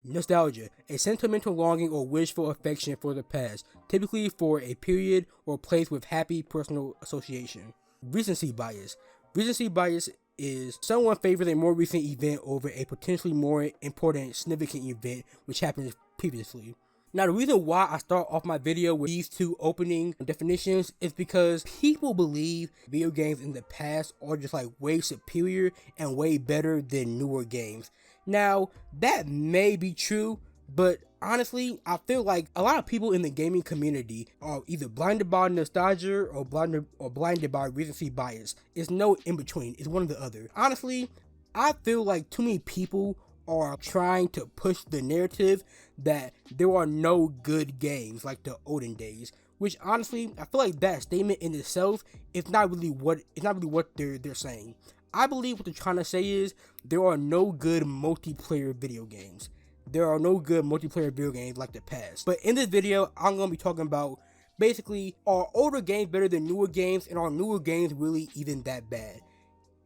Nostalgia, a sentimental longing or wishful affection for the past, typically for a period or place with happy personal association. Recency bias. Recency bias is someone favors a more recent event over a potentially more important, significant event which happened previously. Now, the reason why I start off my video with these two opening definitions is because people believe video games in the past are just like way superior and way better than newer games. Now, that may be true, but honestly, I feel like a lot of people in the gaming community are either blinded by nostalgia or blinded by recency bias. It's no in between. It's one or the other. Honestly, I feel like too many people are trying to push the narrative that there are no good games like the olden days, which honestly, I feel like that statement in itself is not really what they're saying. I believe what they're trying to say is there are no good multiplayer video games. There are no good multiplayer video games like the past. But in this video, I'm going to be talking about basically, are older games better than newer games, and are newer games really even that bad?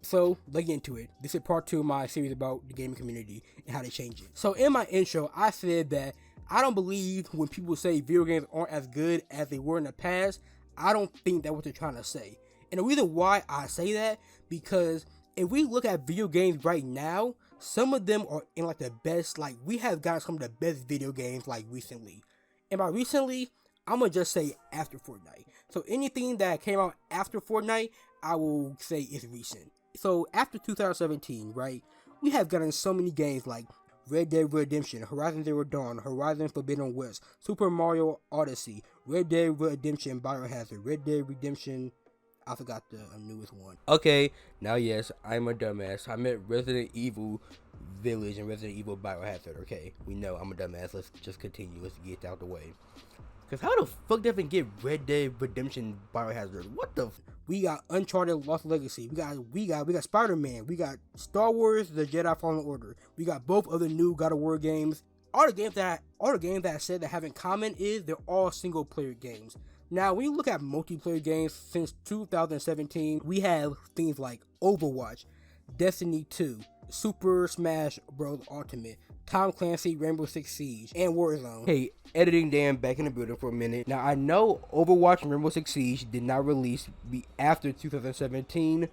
So, let's get into it. This is part 2 of my series about the gaming community and how they change it. So, in my intro, I said that I don't believe when people say video games aren't as good as they were in the past. I don't think that's what they're trying to say. And the reason why I say that, because if we look at video games right now, some of them are in like the best, like we have gotten some of the best video games like recently. And by recently, I'm going to just say after Fortnite. So anything that came out after Fortnite, I will say is recent. So after 2017, right, we have gotten so many games like Red Dead Redemption, Horizon Zero Dawn, Horizon Forbidden West, Super Mario Odyssey, Red Dead Redemption Biohazard, Red Dead Redemption, I forgot the newest one. Okay, now yes, I'm a dumbass. I meant Resident Evil Village and Resident Evil Biohazard. Okay, we know I'm a dumbass. Let's just continue. Let's get out the way. Cause how the fuck did they get Red Dead Redemption Biohazard? What the? We got Uncharted Lost Legacy. We got Spider-Man. We got Star Wars: The Jedi Fallen Order. We got both other new God of War games. All the games that I said that have in common is they're all single player games. Now, when you look at multiplayer games since 2017, we have things like Overwatch, Destiny 2, Super Smash Bros. Ultimate, Tom Clancy, Rainbow Six Siege, and Warzone. Hey, editing Dan back in the building for a minute. Now, I know Overwatch and Rainbow Six Siege did not release after 2017,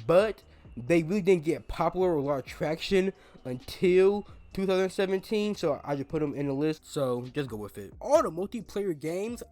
but they really didn't get popular or a lot of traction until 2017, so I just put them in the list, so just go with it. All the multiplayer games,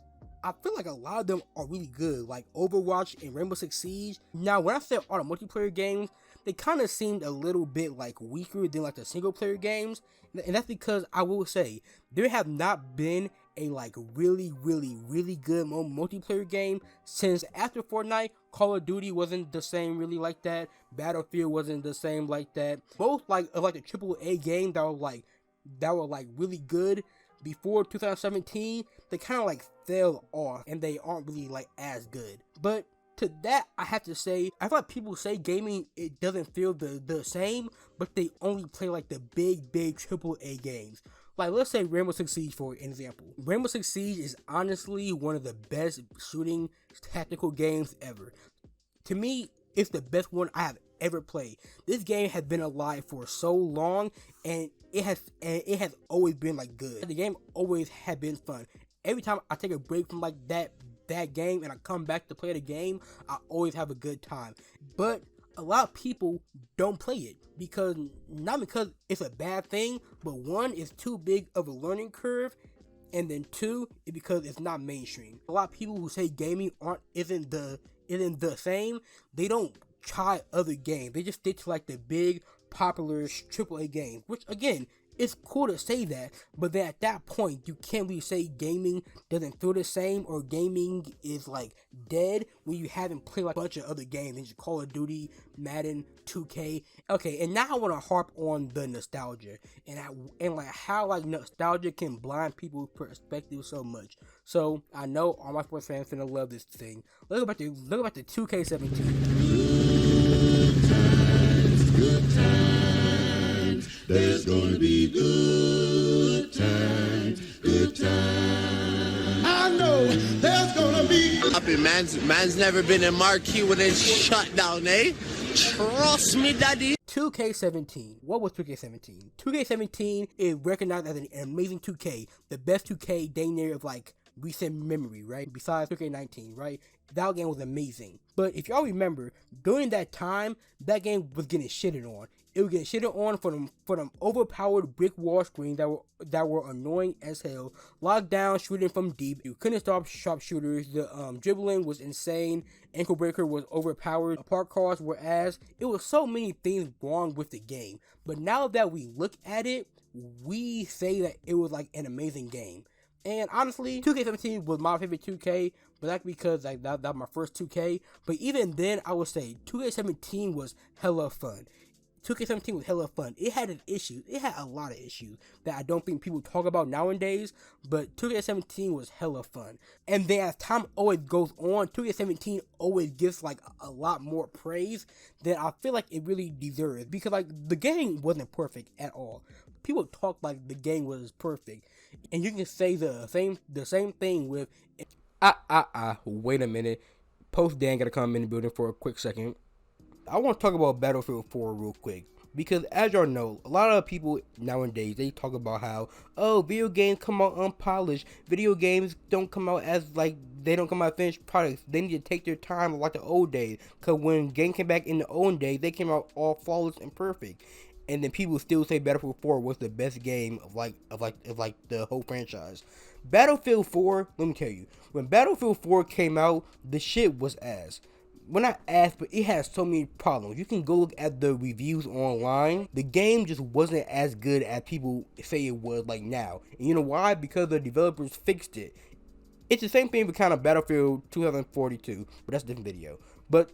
I feel like a lot of them are really good, like Overwatch and Rainbow Six Siege. Now, when I said all the multiplayer games, they kind of seemed a little bit like weaker than like the single player games, and that's because I will say there have not been a like really good multiplayer game since after Fortnite. Call of Duty wasn't the same really like that. Battlefield wasn't the same like that. Both like the AAA games that were like really good before 2017, they kind of like fell off and they aren't really like as good. But to that, I have to say, I feel like people say gaming, it doesn't feel the same, but they only play like the big AAA games. Like, let's say Rainbow Six Siege for an example. Rainbow Six Siege is honestly one of the best shooting tactical games ever. To me, it's the best one I have ever played. This game has been alive for so long, and it has always been like good. The game always had been fun. Every time I take a break from like that game and I come back to play the game, I always have a good time. But a lot of people don't play it not because it's a bad thing, but one, it's too big of a learning curve, and then two, it's because it's not mainstream. A lot of people who say gaming isn't the same, they don't try other games. They just stick to like the big popular AAA games, which again, it's cool to say that, but then at that point, you can't really say gaming doesn't feel the same or gaming is like dead when you haven't played like a bunch of other games, and Call of Duty, Madden, 2K. Okay, and now I want to harp on the nostalgia and like how like nostalgia can blind people's perspective so much. So I know all my sports fans finna love this thing. Look about the 2K17. Good times, there's gonna be good times, I know there's gonna be. Man's never been in marquee when it's shut down, eh? Trust me, daddy. 2K17. What was 2K17? 2K17 is recognized as an amazing 2K, the best 2K dang near of like recent memory, right? Besides 2K19, right? That game was amazing. But if y'all remember, during that time, that game was getting shitted on. It was getting shitted on for them overpowered brick wall screens that were annoying as hell. Lockdown shooting from deep. You couldn't stop sharpshooters. The dribbling was insane. Ankle breaker was overpowered. Park cars were ass. It was so many things wrong with the game. But now that we look at it, we say that it was like an amazing game. And honestly, 2K17 was my favorite 2K, but that's because like that was my first 2K. But even then, I would say 2K17 was hella fun. 2K17 was hella fun. It had an issue. It had a lot of issues that I don't think people talk about nowadays, but 2K17 was hella fun. And then as time always goes on, 2K17 always gets like a lot more praise than I feel like it really deserves, because like the game wasn't perfect at all. People talk like the game was perfect, and you can say the same thing with wait a minute. Post Dan gotta come in the building for a quick second. I want to talk about Battlefield 4 real quick, because as y'all know, a lot of people nowadays, they talk about how, oh, video games come out unpolished, video games don't come out as, like, they don't come out finished products, they need to take their time like the old days, because when games came back in the old days, they came out all flawless and perfect, and then people still say Battlefield 4 was the best game of the whole franchise. Battlefield 4, let me tell you, when Battlefield 4 came out, the shit was ass. When I asked, but it has so many problems. You can go look at the reviews online. The game just wasn't as good as people say it was like now. And you know why? Because the developers fixed it. It's the same thing with kind of Battlefield 2042, but that's a different video. But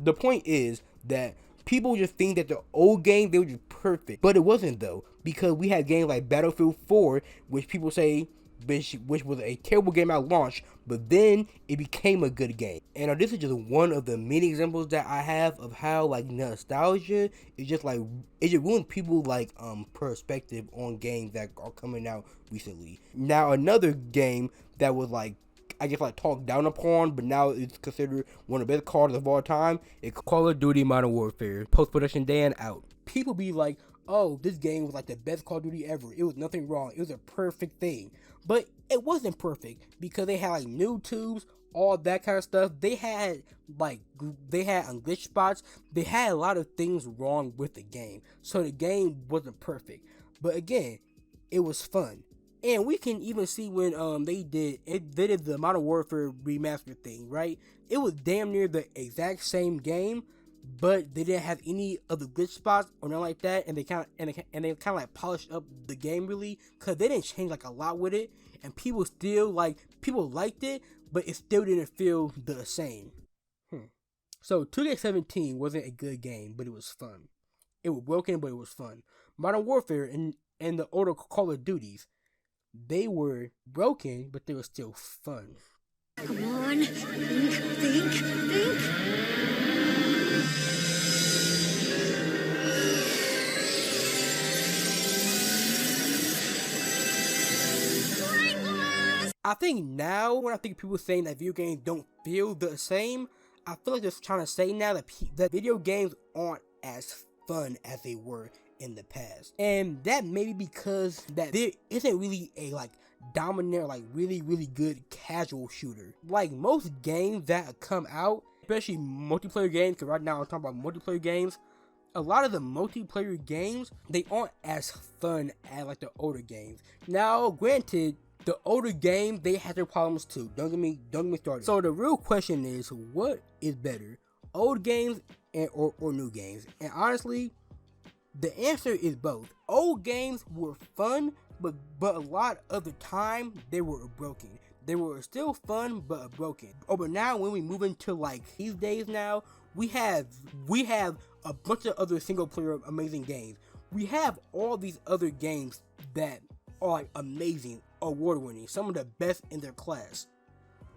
the point is that people just think that the old game, they were just perfect. But it wasn't though, because we had games like Battlefield 4, which people say which was a terrible game at launch, but then it became a good game. And this is just one of the many examples that I have of how like nostalgia is just like, it just ruins people like perspective on games that are coming out recently. Now another game that was like, I guess like talked down upon, but now it's considered one of the best CODs of all time, it's Call of Duty Modern Warfare. Post-production Dan out. People be like, oh, this game was like the best Call of Duty ever. It was nothing wrong. It was a perfect thing. But it wasn't perfect, because they had like new tubes, all that kind of stuff. They had glitch spots. They had a lot of things wrong with the game. So the game wasn't perfect. But again, it was fun. And we can even see when they did the Modern Warfare remaster thing, right? It was damn near the exact same game, but they didn't have any of the glitch spots or nothing like that, and they kind of like polished up the game really, because they didn't change like a lot with it, and people liked it, but it still didn't feel the same. So 2K17 wasn't a good game, but it was fun. It was broken, but it was fun. Modern Warfare and the older Call of Duties, they were broken, but they were still fun. Come on, think. I think now, when I think people saying that video games don't feel the same, I feel like they're trying to say now that video games aren't as fun as they were in the past. And that may be because that there isn't really a like dominant, like really good casual shooter. Like most games that come out, especially multiplayer games, because right now I'm talking about multiplayer games, a lot of the multiplayer games, they aren't as fun as like the older games. Now, granted, the older games, they had their problems too. Don't get me started. So the real question is, what is better, old games or new games? And honestly, the answer is both. Old games were fun, but a lot of the time they were broken. They were still fun, but broken. Oh, but now when we move into like these days now, we have a bunch of other single player amazing games. We have all these other games that are like amazing, award winning, some of the best in their class.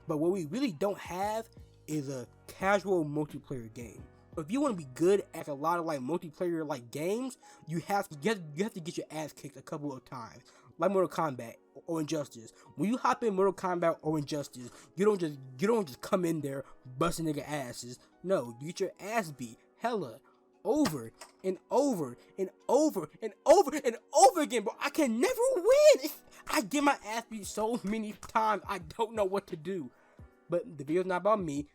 But what we really don't have is a casual multiplayer game. If you want to be good at a lot of like multiplayer like games, you have to get your ass kicked a couple of times, like Mortal Kombat or Injustice. When you hop in Mortal Kombat or Injustice, you don't just come in there busting nigga asses. No, you get your ass beat hella over and over and over and over and over again, bro. I can never win. I get my ass beat so many times, I don't know what to do. But the video's not about me.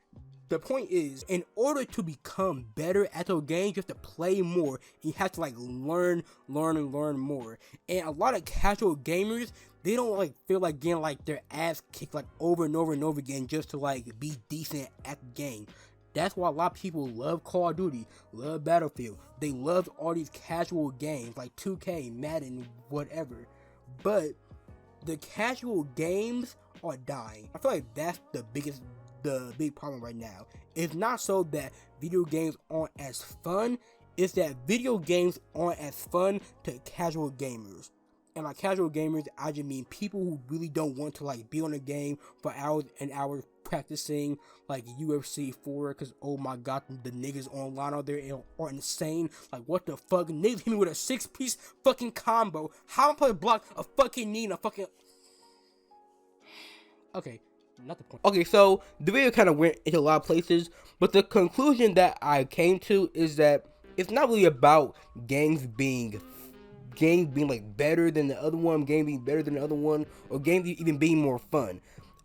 The point is, in order to become better at those games, you have to play more. You have to like learn more. And a lot of casual gamers, they don't like feel like getting like their ass kicked like over and over and over again just to like be decent at the game. That's why a lot of people love Call of Duty, love Battlefield. They love all these casual games like 2K, Madden, whatever. But the casual games are dying. I feel like that's the big problem right now. It's not so that video games aren't as fun, it's that video games aren't as fun to casual gamers. And by casual gamers, I just mean people who really don't want to like be on a game for hours and hours practicing like UFC 4, because oh my god, the niggas online out there are insane. Like what the fuck, niggas hit me with a 6-piece fucking combo. How am I supposed to block a fucking knee and a fucking... Okay, not the point. Okay, so the video kind of went into a lot of places, but the conclusion that I came to is that it's not really about games being like better than the other one, game being better than the other one, or games even being more fun.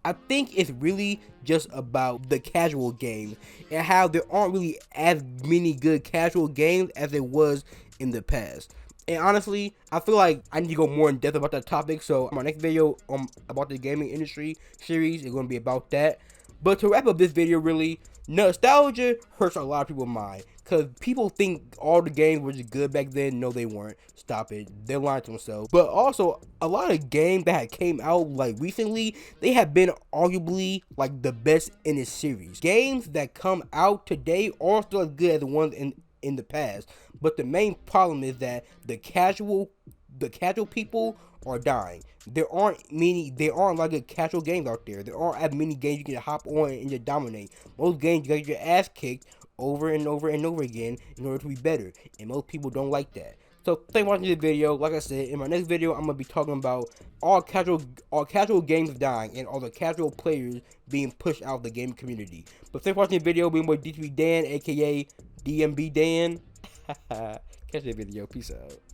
I think it's really just about the casual games and how there aren't really as many good casual games as there was in the past. And honestly, I feel like I need to go more in depth about that topic. So my next video about the gaming industry series is going to be about that. But to wrap up this video, really, nostalgia hurts a lot of people's mind. Because people think all the games were just good back then. No, they weren't. Stop it. They're lying to themselves. But also, a lot of games that had came out like recently, they have been arguably like the best in this series. Games that come out today are still as good as the ones in the past. But the main problem is that the casual people are dying. There aren't like a casual games out there. There aren't as many games you can hop on and just dominate. Most games you get your ass kicked over and over and over again in order to be better. And most people don't like that. So thanks for watching this video. Like I said, in my next video, I'm gonna be talking about all casual games dying and all the casual players being pushed out of the gaming community. But thanks for watching the video. Being with DTV Dan, aka DMB Dan. Catch that video. Peace out.